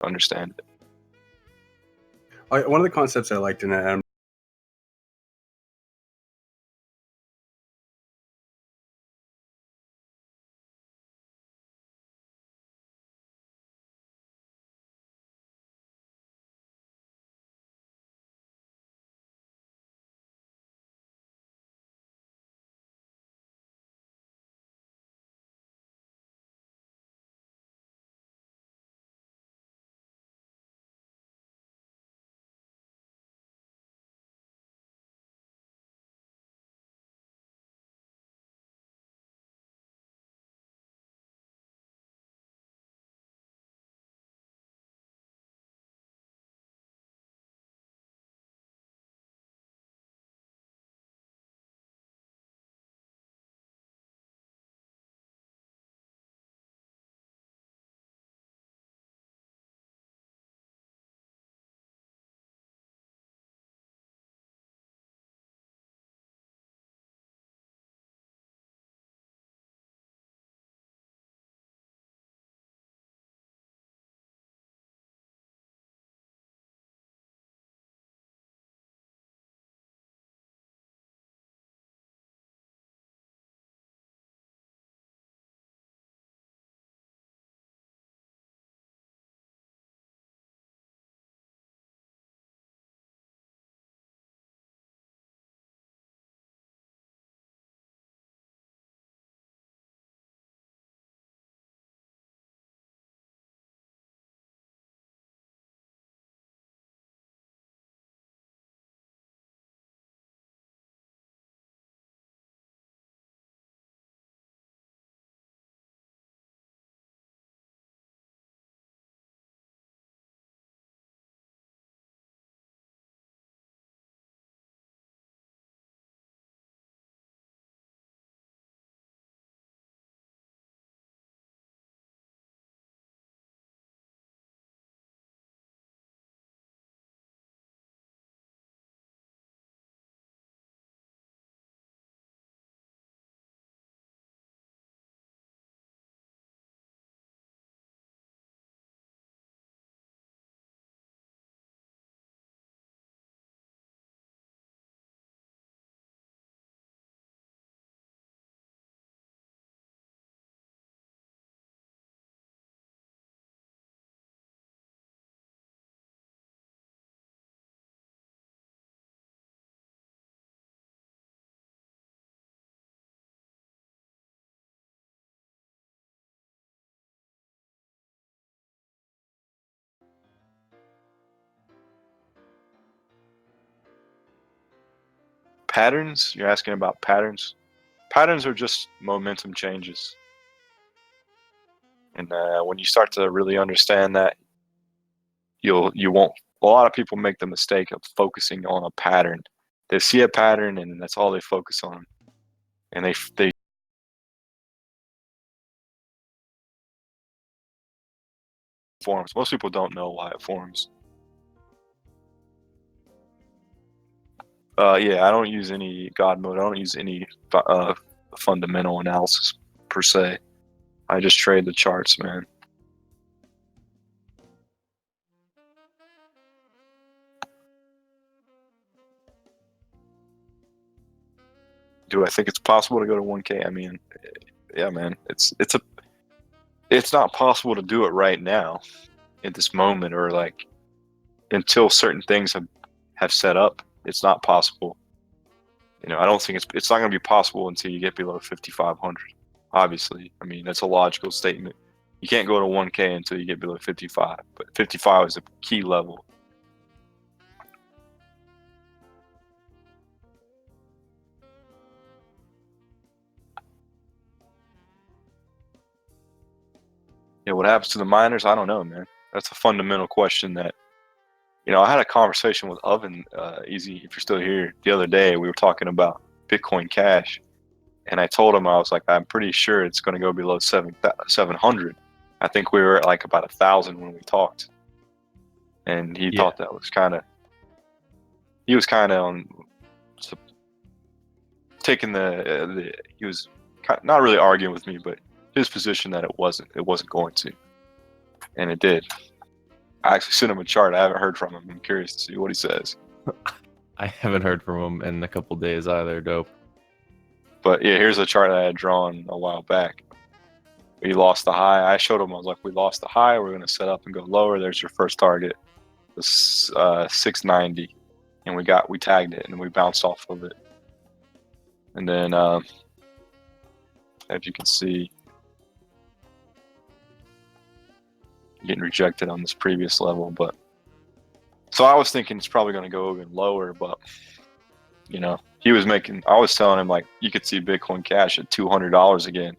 understand it. One of the concepts I liked, and I'm Patterns? You're asking about patterns? Patterns are just momentum changes. And when you start to really understand that, you won't. A lot of people make the mistake of focusing on a pattern. They see a pattern and that's all they focus on, and they forms. Most people don't know why it forms. Yeah, I don't use any God mode. I don't use any fundamental analysis per se. I just trade the charts, man. Do I think it's possible to go to 1K? I mean, yeah, man. It's not possible to do it right now, at this moment, or like until certain things have set up. It's not possible. I don't think it's not going to be possible until you get below 5,500. Obviously, I mean that's a logical statement. You can't go to 1K until you get below 55, but 55 is a key level. Yeah, what happens to the miners? I don't know, man. That's a fundamental question that, I had a conversation with Oven, Easy, if you're still here, the other day. We were talking about Bitcoin Cash, and I told him, I was like, I'm pretty sure it's going to go below 700. I think we were at like about 1,000 when we talked, and he thought that was he was kind of on taking he was not really arguing with me, but his position that it wasn't going to, and it did. I actually sent him a chart. I haven't heard from him. I'm curious to see what he says. I haven't heard from him in a couple days either. Dope. But yeah, here's a chart I had drawn a while back. We lost the high. I showed him. I was like, we lost the high. We're going to set up and go lower. There's your first target. It's 690, and we tagged it and we bounced off of it. And then, as you can see, getting rejected on this previous level. But so I was thinking it's probably going to go even lower, but you know, I was telling him like you could see Bitcoin Cash at $200 again,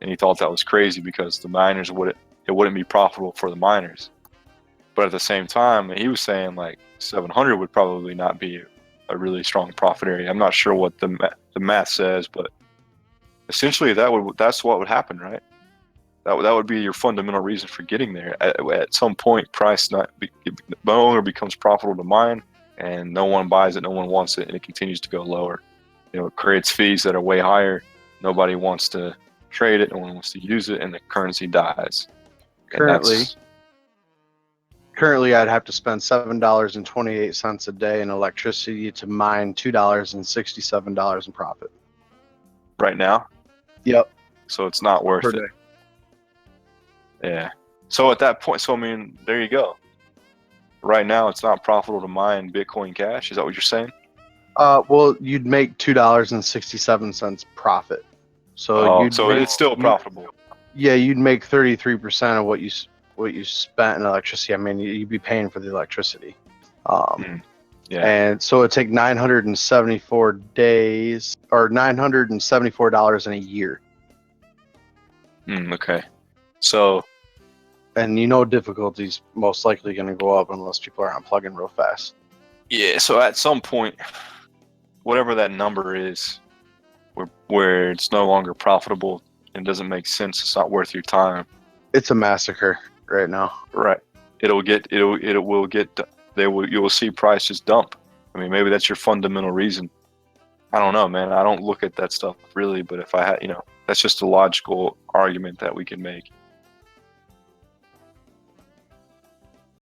and he thought that was crazy because the miners it wouldn't be profitable for the miners. But at the same time, he was saying like 700 would probably not be a really strong profit area. I'm not sure what the math says, but essentially that's what would happen, right? That would be your fundamental reason for getting there. At some point, price no longer becomes profitable to mine, and no one buys it, no one wants it, and it continues to go lower. You know, it creates fees that are way higher. Nobody wants to trade it, no one wants to use it, and the currency dies. Currently, I'd have to spend $7.28 a day in electricity to mine $2.67 in profit. Right now? Yep. So it's not worth Per it. day. Yeah. So at that point, I mean, there you go. Right now, it's not profitable to mine Bitcoin Cash. Is that what you're saying? Well, you'd make $2.67 profit. So it's still profitable. Yeah, you'd make 33% of what you spent in electricity. I mean, you'd be paying for the electricity. Yeah. And so it'd take 974 days or $974 in a year. Okay. So. And difficulty's most likely going to go up unless people are unplugging real fast. Yeah, so at some point, whatever that number is, where it's no longer profitable and doesn't make sense, it's not worth your time. It's a massacre right now. Right. You will see prices dump. I mean, maybe that's your fundamental reason. I don't know, man. I don't look at that stuff really, but if I had, that's just a logical argument that we can make.